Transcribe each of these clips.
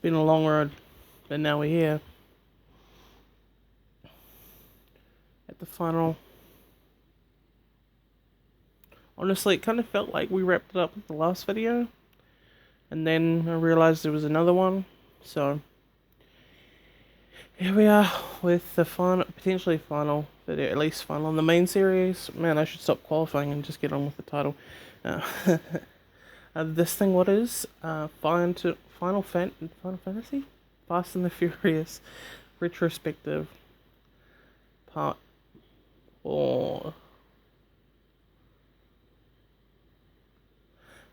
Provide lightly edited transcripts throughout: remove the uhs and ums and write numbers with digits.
been a long road, but now we're here at the final. Honestly, it kind of felt like we wrapped it up with the last video, and then I realized there was another one, so here we are with the final, potentially final video, at least final in the main series. Man, I should stop qualifying and just get on with the title. Uh, this thing, what is? Final Fantasy? Fast and the Furious retrospective part 4.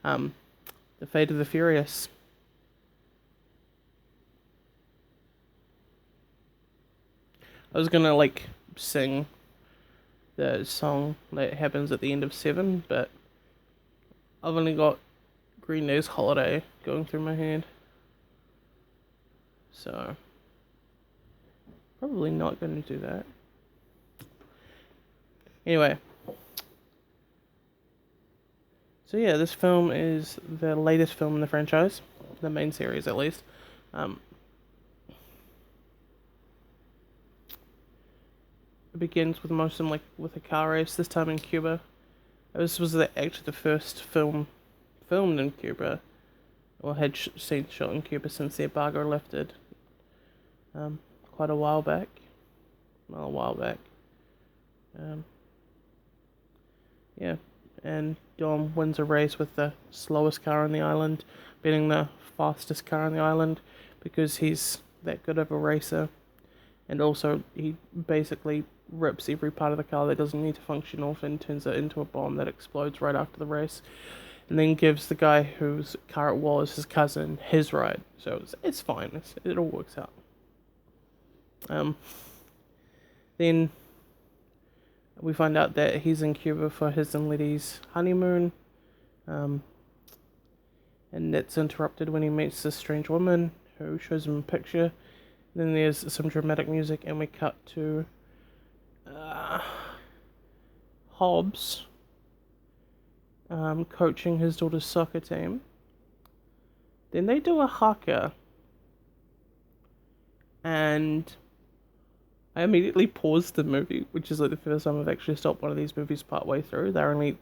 The Fate of the Furious. I was gonna sing the song that happens at the end of 7, but I've only got Green Day's Holiday going through my head, so probably not going to do that. Anyway, so yeah, this film is the latest film in the franchise, the main series at least. It begins with with a car race, this time in Cuba. This was actually the first film filmed in Cuba, or had seen shot in Cuba since the embargo lifted. Quite a while back. Well, a while back. Yeah, and Dom wins a race with the slowest car on the island, beating the fastest car on the island because he's that good of a racer. And also, he basically rips every part of the car that doesn't need to function off and turns it into a bomb that explodes right after the race. And then gives the guy whose car it was, his cousin, his ride. So it's fine. It all works out. Then we find out that he's in Cuba for his and Letty's honeymoon. And that's interrupted when he meets this strange woman who shows him a picture. Then there's some dramatic music, and we cut to Hobbs coaching his daughter's soccer team. Then they do a haka, and I immediately paused the movie, which is like the first time I've actually stopped one of these movies part way through. I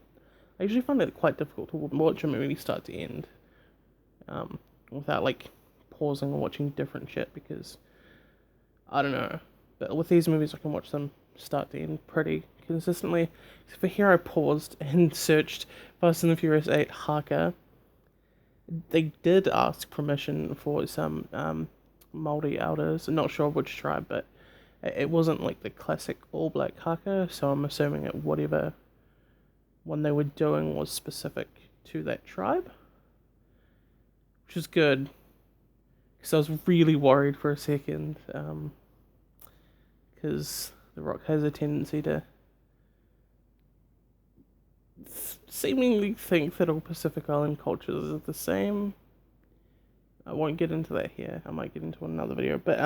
usually find it quite difficult to watch a movie start to end, without pausing and watching different shit, because I don't know. But with these movies, I can watch them start to end pretty consistently. So for here, I paused and searched Fast and the Furious 8 haka. They did ask permission for some Māori elders. I'm not sure which tribe, but it wasn't like the classic all-black haka, so I'm assuming that whatever one they were doing was specific to that tribe, which is good, because I was really worried for a second, because The Rock has a tendency to seemingly think that all Pacific Island cultures are the same. I won't get into that here. I might get into another video, but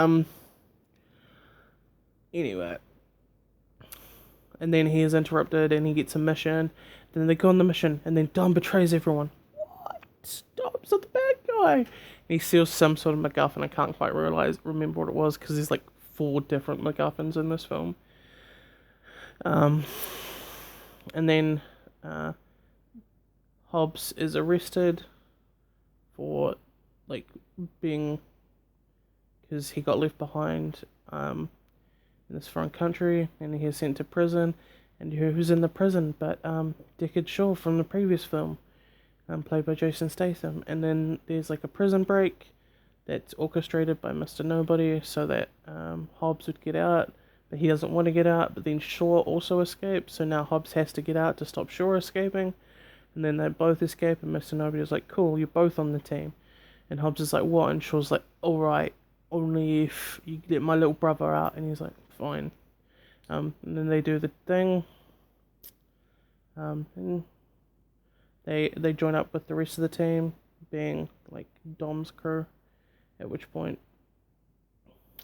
anyway. And then he is interrupted, and he gets a mission. Then they go on the mission, and then Dom betrays everyone. What? Dom's not the bad guy. And he steals some sort of MacGuffin. I can't quite remember what it was, because there's 4 different MacGuffins in this film. And then Hobbs is arrested for being, because he got left behind in this foreign country, and he is sent to prison. And who's in the prison but Deckard Shaw from the previous film, played by Jason Statham. And then there's a prison break that's orchestrated by Mr. Nobody so that Hobbs would get out, but he doesn't want to get out. But then Shaw also escapes, so now Hobbs has to get out to stop Shaw escaping. And then they both escape, and Mr. Nobody is like, cool, you're both on the team. And Hobbs is like, what? And Shaw's like, alright, only if you get my little brother out. And he's like, fine. And then they do the thing. And they join up with the rest of the team, being Dom's crew. At which point,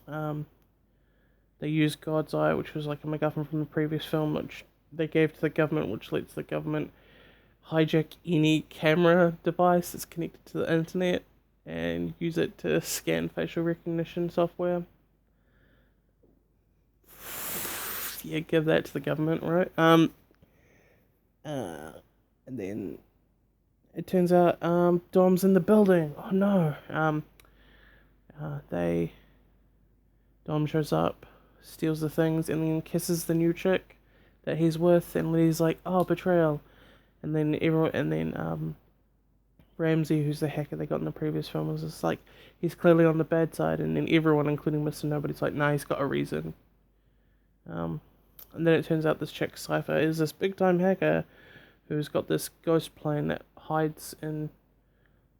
they use God's Eye, which was a MacGuffin from the previous film, which they gave to the government, which lets the government hijack any camera device that's connected to the internet. and use it to scan facial recognition software. Yeah, give that to the government, right? And then it turns out Dom's in the building. Oh no. They Dom shows up, steals the things, and then kisses the new chick that he's with, and Lee's like, "Oh, betrayal." And then Ramsey, who's the hacker they got in the previous film, was just like, he's clearly on the bad side, and then everyone, including Mr. Nobody's like, "Nah, he's got a reason." Um, and then it turns out this chick Cypher is this big time hacker who's got this ghost plane that hides in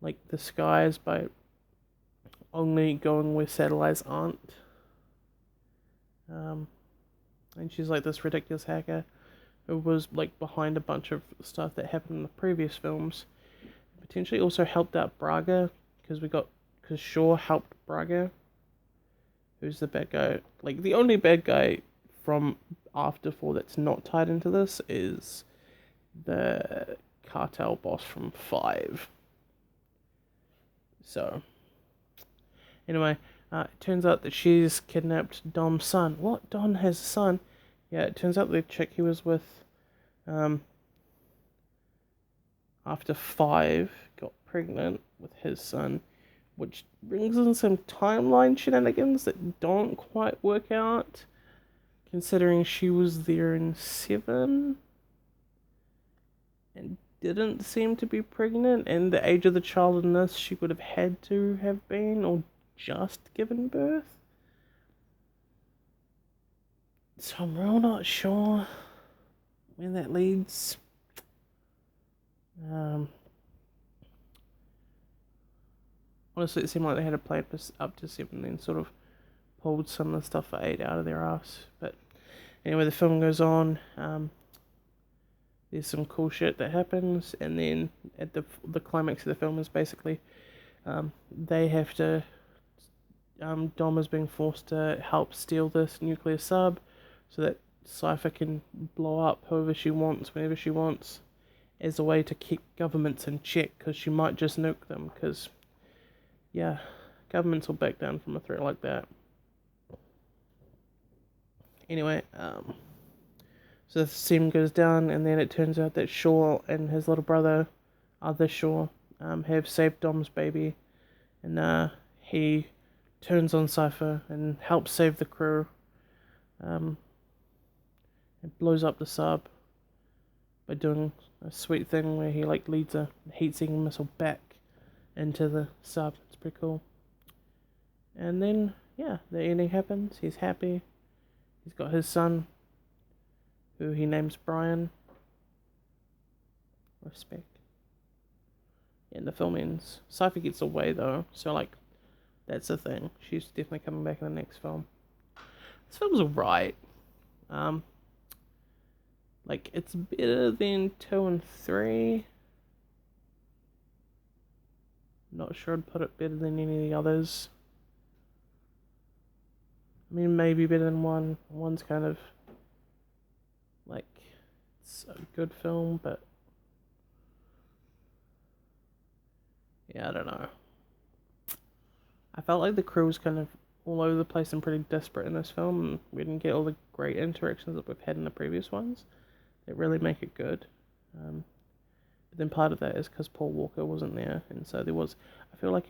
like the skies by only going where satellites aren't. Um, and she's like this ridiculous hacker who was like behind a bunch of stuff that happened in the previous films. Potentially also helped out Braga because Shaw helped Braga, who's the bad guy. Like the only bad guy from After 4 that's not tied into this is the cartel boss from 5. So anyway, it turns out that she's kidnapped Dom's son. What? Dom has a son? Yeah, it turns out the chick he was with after 5 got pregnant with his son, which brings in some timeline shenanigans that don't quite work out, considering she was there in 7 and didn't seem to be pregnant, and the age of the child in this she would have had to have been, or just given birth. So I'm real not sure where that leads. Honestly, it seemed like they had a plan for up to 7, then sort of pulled some of the stuff for 8 out of their ass. But anyway, the film goes on. There's some cool shit that happens, and then at the climax of the film is basically they have to. Dom is being forced to help steal this nuclear sub, so that Cypher can blow up whoever she wants, whenever she wants, as a way to keep governments in check, because she might just nuke them, because, yeah, governments will back down from a threat like that. Anyway, so the scene goes down, and then it turns out that Shaw and his little brother, other Shaw, have saved Dom's baby, and he turns on Cypher and helps save the crew. It blows up the sub by doing a sweet thing where he like leads a heat-seeking missile back into the sub. It's pretty cool. And then yeah, the ending happens. He's happy. He's got his son, who he names Brian. Respect. And the film ends. Cypher gets away though, so like that's the thing. She's definitely coming back in the next film. This film's alright. Like it's better than 2 and 3. Not sure I'd put it better than any of the others. I mean, maybe better than 1. 1's kind of like it's a good film, but yeah, I don't know. I felt like the crew was kind of all over the place and pretty desperate in this film, and we didn't get all the great interactions that we've had in the previous ones that really make it good. But then part of that is because Paul Walker wasn't there, and so there was. I feel like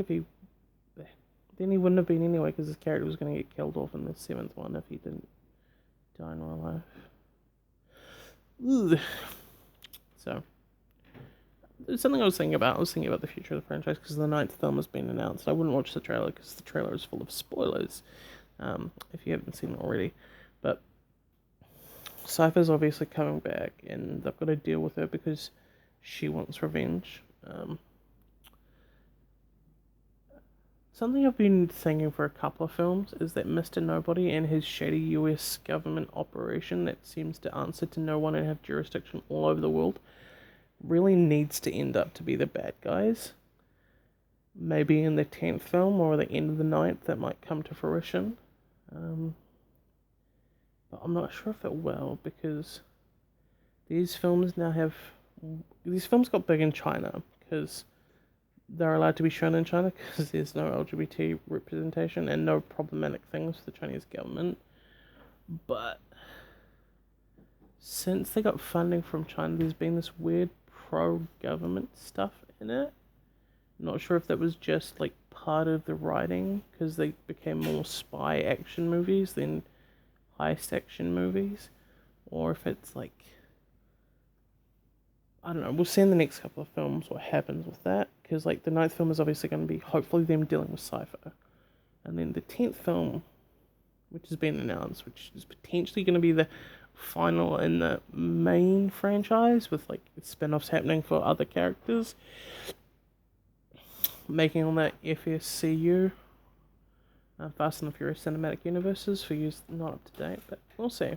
then he wouldn't have been anyway, because his character was going to get killed off in the 7th one if he didn't die in real life. Ugh. So there's something I was thinking about. I was thinking about the future of the franchise because the 9th film has been announced. I wouldn't watch the trailer because the trailer is full of spoilers. If you haven't seen it already, but Cypher's obviously coming back, and they've got to deal with her because she wants revenge. Something I've been thinking for a couple of films is that Mr. Nobody and his shady US government operation that seems to answer to no one and have jurisdiction all over the world really needs to end up to be the bad guys. Maybe in the 10th film or the end of the 9th that might come to fruition. But I'm not sure if it will, because these films got big in China because they're allowed to be shown in China because there's no LGBT representation and no problematic things for the Chinese government. But since they got funding from China, there's been this weird pro-government stuff in it. Not sure if that was just like part of the writing because they became more spy action movies than heist action movies, or if it's like, I don't know. We'll see in the next couple of films what happens with that because like the ninth film is obviously going to be hopefully them dealing with Cypher, and then the 10th film, which has been announced, which is potentially going to be the final in the main franchise with like spin-offs happening for other characters, making all that FSCU, Fast and the Furious Cinematic Universes, for you not up to date, but we'll see.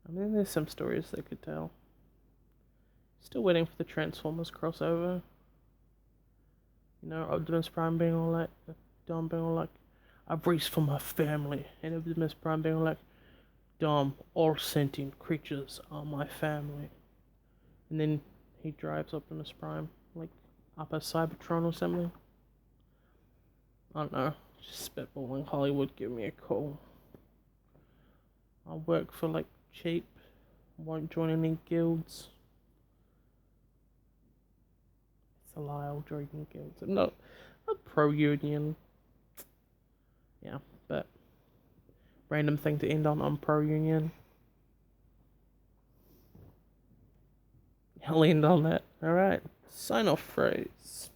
I mean, there's some stories they could tell. Still waiting for the Transformers crossover. You know, Optimus Prime being all like, Dom being all like, I've reached for my family, and Optimus Prime being all like, Dom, all sentient creatures are my family. And then he drives Optimus Prime, like, up a Cybertron or something. I don't know, just spitballing. Hollywood, give me a call. I'll work for, like, cheap, won't join any guilds. It's a lie, I'll join guilds. I'm not pro-union. Yeah, but random thing to end on. I'm pro-union. I'll end on that. Alright, sign off phrase.